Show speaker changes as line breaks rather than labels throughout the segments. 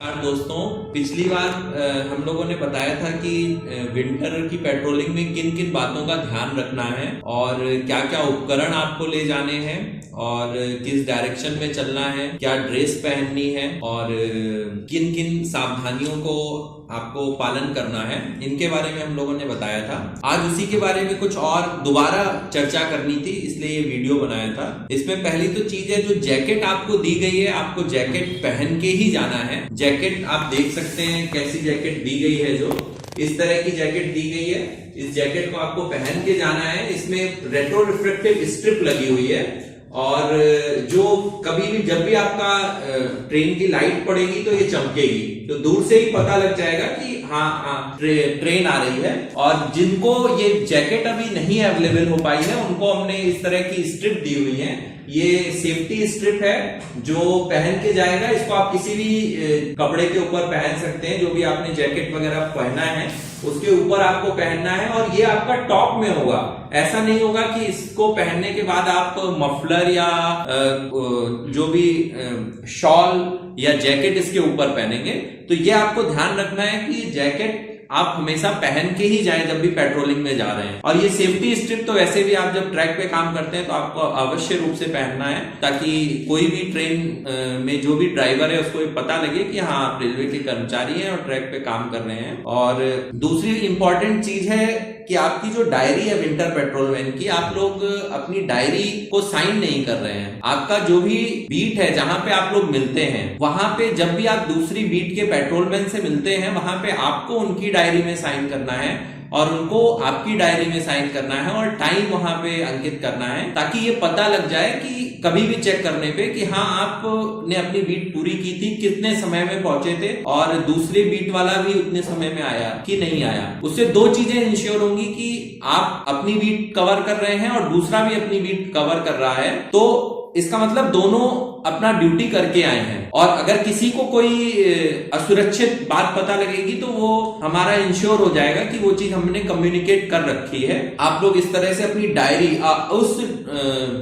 दोस्तों, पिछली बार हम लोगों ने बताया था कि विंटर की पेट्रोलिंग में किन किन बातों का ध्यान रखना है और क्या क्या उपकरण आपको ले जाने हैं और किस डायरेक्शन में चलना है, क्या ड्रेस पहननी है और किन किन सावधानियों को आपको पालन करना है, इनके बारे में हम लोगों ने बताया था। आज उसी के बारे में कुछ और दोबारा चर्चा करनी थी, इसलिए ये वीडियो बनाया था। इसमें पहली तो चीज है, जो जैकेट आपको दी गई है, आपको जैकेट पहन के ही जाना है। जैकेट आप देख सकते हैं कैसी जैकेट दी गई है, जो इस तरह की जैकेट दी गई है। इस जैकेट को आपको पहन के जाना है। इसमें रेट्रो रिफ्लेक्टिव स्ट्रिप लगी हुई है और जो कभी भी जब भी आपका ट्रेन की लाइट पड़ेगी तो ये चमकेगी, तो दूर से ही पता लग जाएगा कि हाँ ट्रेन आ रही है। और जिनको ये जैकेट अभी नहीं अवेलेबल हो पाई है, उनको हमने इस तरह की स्ट्रिप दी हुई है। ये सेफ्टी स्ट्रिप है जो पहन के जाएगा। इसको आप किसी भी कपड़े के ऊपर पहन सकते हैं, जो भी आपने जैकेट वगैरह पहना है उसके ऊपर आपको पहनना है। और ये आपका टॉप में होगा, ऐसा नहीं होगा कि इसको पहनने के बाद आप मफलर या जो भी शॉल या जैकेट इसके ऊपर पहनेंगे। तो ये आपको ध्यान रखना है कि जैकेट आप हमेशा पहन के ही जाएं जब भी पेट्रोलिंग में जा रहे हैं। और ये सेफ्टी स्ट्रिप तो वैसे भी आप जब ट्रैक पे काम करते हैं तो आपको अवश्य रूप से पहनना है, ताकि कोई भी ट्रेन में जो भी ड्राइवर है उसको ये पता लगे कि हाँ आप रेलवे के कर्मचारी हैं और ट्रैक पे काम कर रहे हैं। और दूसरी इंपॉर्टेंट चीज है कि आपकी जो डायरी है विंटर पेट्रोलमैन की, आप लोग अपनी डायरी को साइन नहीं कर रहे हैं। आपका जो भी बीट है जहां पे आप लोग मिलते हैं, वहां पे जब भी आप दूसरी बीट के पेट्रोलमैन से मिलते हैं, वहां पे आपको उनकी डायरी में साइन करना है और उनको आपकी डायरी में साइन करना है और टाइम वहां पे अंकित करना है, ताकि ये पता लग जाए कि कभी भी चेक करने पे कि हाँ आपने अपनी बीट पूरी की थी, कितने समय में पहुंचे थे और दूसरे बीट वाला भी उतने समय में आया कि नहीं आया। उससे दो चीजें इंश्योर होंगी कि आप अपनी बीट कवर कर रहे हैं और दूसरा भी अपनी बीट कवर कर रहा है, तो इसका मतलब दोनों अपना ड्यूटी करके आए हैं। और अगर किसी को कोई असुरक्षित बात पता लगेगी तो वो हमारा इंश्योर हो जाएगा कि वो चीज हमने कम्युनिकेट कर रखी है। आप लोग इस तरह से अपनी डायरी उस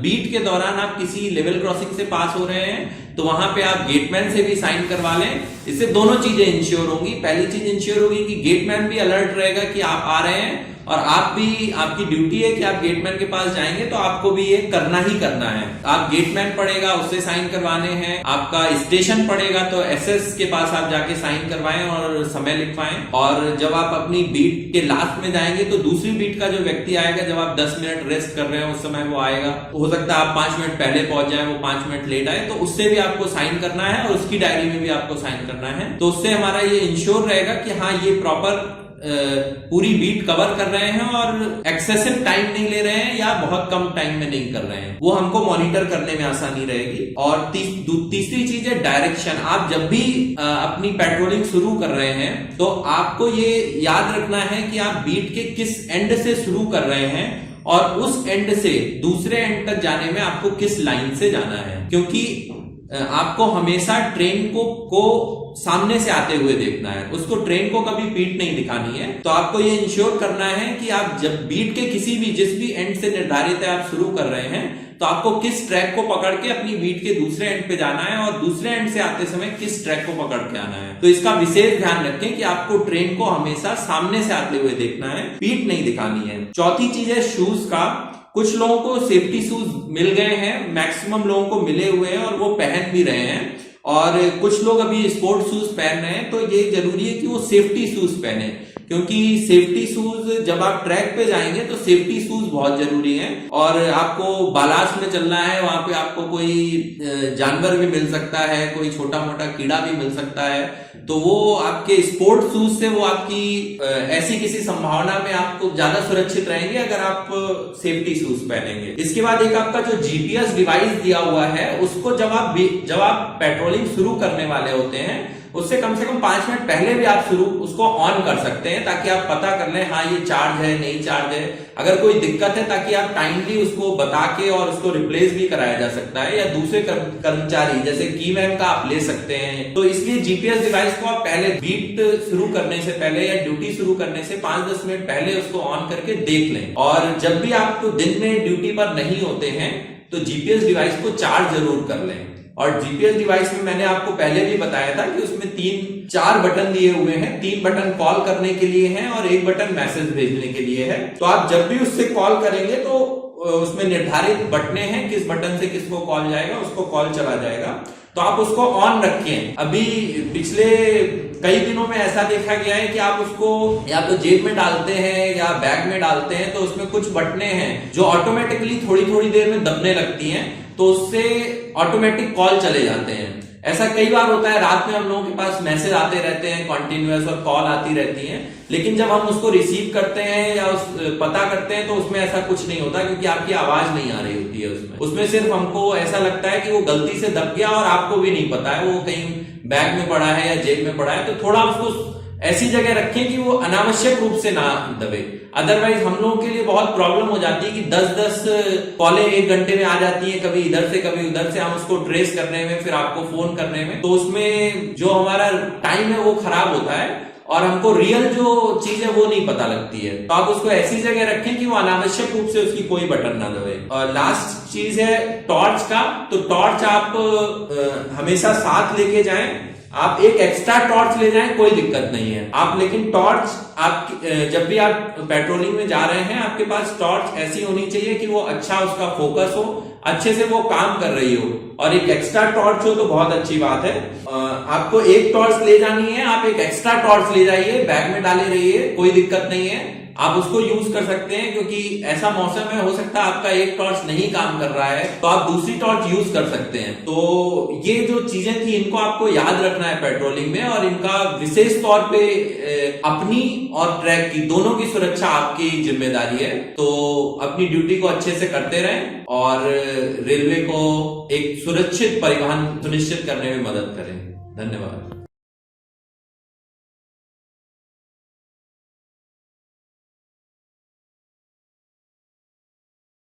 बीट के दौरान आप किसी लेवल क्रॉसिंग से पास हो रहे हैं तो वहां पे आप गेटमैन से भी साइन करवा लें। इससे दोनों चीजें इंश्योर होंगी। पहली चीज इंश्योर होगी कि गेटमैन भी अलर्ट रहेगा कि आप आ रहे हैं, और आप भी, आपकी ड्यूटी है कि आप गेटमैन के पास जाएंगे तो आपको भी ये करना ही करना है। आप गेटमैन पड़ेगा उससे साइन करवाने हैं, आपका स्टेशन पड़ेगा तो एसएस के पास आप जाके साइन करवाएं और समय लिखवाएं। और जब आप अपनी बीट के लास्ट में जाएंगे तो दूसरी बीट का जो व्यक्ति आएगा, जब आप 10 मिनट रेस्ट कर रहे हैं उस समय वो आएगा। हो सकता है आप 5 मिनट पहले पहुंच जाए, वो 5 मिनट लेट आए, तो उससे भी आपको साइन करना है और उसकी डायरी में भी आपको साइन करना है। तो उससे हमारा ये इंश्योर रहेगा कि हाँ ये प्रॉपर पूरी बीट कवर कर रहे हैं और एक्सेसिव टाइम नहीं ले रहे हैं या बहुत कम टाइम में नहीं कर रहे हैं। वो हमको मॉनिटर करने में आसानी रहेगी। और तीसरी चीज है डायरेक्शन। आप जब भी अपनी पेट्रोलिंग शुरू कर रहे हैं तो आपको ये याद रखना है कि आप बीट के किस एंड से शुरू कर रहे हैं और उस एंड से दूसरे एंड तक जाने में आपको किस लाइन से जाना है, क्योंकि आपको हमेशा ट्रेन को सामने से आते हुए देखना है। उसको ट्रेन को कभी पीठ नहीं दिखानी है। तो आपको ये इंश्योर करना है कि आप जब बीट के जिस भी एंड से निर्धारित है आप शुरू कर रहे हैं, तो आपको किस ट्रैक को पकड़ के अपनी बीट के दूसरे एंड पे जाना है और दूसरे एंड से आते समय किस ट्रैक को पकड़ के आना है। तो इसका विशेष ध्यान रखें कि आपको ट्रेन को हमेशा सामने से आते हुए देखना है, पीठ नहीं दिखानी है। चौथी चीज है शूज का। कुछ लोगों को सेफ्टी शूज मिल गए हैं, मैक्सिमम लोगों को मिले हुए हैं और वो पहन भी रहे हैं, और कुछ लोग अभी स्पोर्ट शूज पहन रहे हैं। तो ये जरूरी है कि वो सेफ्टी शूज पहने, क्योंकि सेफ्टी शूज जब आप ट्रैक पे जाएंगे तो सेफ्टी शूज बहुत जरूरी हैं। और आपको बालास में चलना है, वहां पे आपको कोई जानवर भी मिल सकता है, कोई छोटा मोटा कीड़ा भी मिल सकता है, तो वो आपके स्पोर्ट शूज से वो आपकी ऐसी किसी संभावना में आपको ज्यादा सुरक्षित रहेंगे अगर आप सेफ्टी शूज पहनेंगे। इसके बाद एक आपका जो जीपीएस डिवाइस दिया हुआ है, उसको जब आप पेट्रोलिंग शुरू करने वाले होते हैं उससे कम से कम 5 मिनट पहले भी आप उसको ऑन कर सकते हैं, ताकि आप पता कर लें हाँ ये चार्ज है नहीं चार्ज है। अगर कोई दिक्कत है ताकि आप टाइमली उसको बता के और उसको रिप्लेस भी कराया जा सकता है, या दूसरे कर्मचारी जैसे कीमैन का आप ले सकते हैं। तो इसलिए जीपीएस डिवाइस को आप पहले बीट शुरू करने से पहले या ड्यूटी शुरू करने से 5-10 मिनट पहले उसको ऑन करके देख लें। और जब भी आप दिन में ड्यूटी पर नहीं होते हैं तो जीपीएस डिवाइस को चार्ज जरूर कर लें। और जीपीएस डिवाइस में मैंने आपको पहले भी बताया था कि उसमें 3-4 बटन दिए हुए हैं। 3 बटन कॉल करने के लिए हैं और 1 बटन मैसेज भेजने के लिए है। तो आप जब भी उससे कॉल करेंगे तो उसमें निर्धारित बटने हैं, किस बटन से किसको कॉल जाएगा, उसको कॉल चला जाएगा। तो आप उसको ऑन रखें। अभी पिछले कई दिनों में ऐसा देखा गया है कि आप उसको या तो जेब में डालते हैं या बैग में डालते हैं, तो उसमें कुछ बटने हैं जो ऑटोमेटिकली थोड़ी थोड़ी देर में दबने लगती हैं, तो उससे ऑटोमेटिक कॉल चले जाते हैं। ऐसा कई बार होता है, रात में हम लोगों के पास मैसेज आते रहते हैं कॉन्टिन्यूअस और कॉल आती रहती हैं, लेकिन जब हम उसको रिसीव करते हैं या पता करते हैं तो उसमें ऐसा कुछ नहीं होता, क्योंकि आपकी आवाज नहीं आ रही होती है उसमें सिर्फ हमको ऐसा लगता है कि वो गलती से दब गया और आपको भी नहीं पता है, वो कहीं बैग में पड़ा है या जेब में पड़ा है। तो थोड़ा उसको ऐसी जगह रखें कि वो अनावश्यक रूप से ना दबे। अदरवाइज हम लोगों के लिए बहुत प्रॉब्लम हो जाती है कि 10-10 कॉलें 1 घंटे में आ जाती हैं, कभी इधर से कभी उधर से, हम उसको ट्रेस करने में, फिर आपको फोन करने में, तो उसमें जो हमारा टाइम है वो खराब होता है और हमको रियल जो चीज है वो नहीं पता लगती है। तो आप उसको ऐसी जगह रखें कि वो अनावश्यक रूप से उसकी कोई बटन ना दबे। और लास्ट चीज है टॉर्च का। तो टॉर्च आप हमेशा साथ लेके जाएं। आप एक एक्स्ट्रा टॉर्च ले जाएं, कोई दिक्कत नहीं है आप, लेकिन टॉर्च आप जब भी आप पेट्रोलिंग में जा रहे हैं, आपके पास टॉर्च ऐसी होनी चाहिए कि वो अच्छा उसका फोकस हो, अच्छे से वो काम कर रही हो। और एक एक्स्ट्रा टॉर्च हो तो बहुत अच्छी बात है। आपको एक टॉर्च ले जानी है, आप एक एक्स्ट्रा टॉर्च ले जाइए, बैग में डाले रहिए, कोई दिक्कत नहीं है, आप उसको यूज कर सकते हैं। क्योंकि ऐसा मौसम में हो सकता है आपका एक टॉर्च नहीं काम कर रहा है, तो आप दूसरी टॉर्च यूज कर सकते हैं। तो ये जो चीजें थी इनको आपको याद रखना है पेट्रोलिंग में, और इनका विशेष तौर पे अपनी और ट्रैक की दोनों की सुरक्षा आपकी जिम्मेदारी है। तो अपनी ड्यूटी को अच्छे से करते रहें और रेलवे को एक सुरक्षित परिवहन सुनिश्चित करने में मदद करें। धन्यवाद।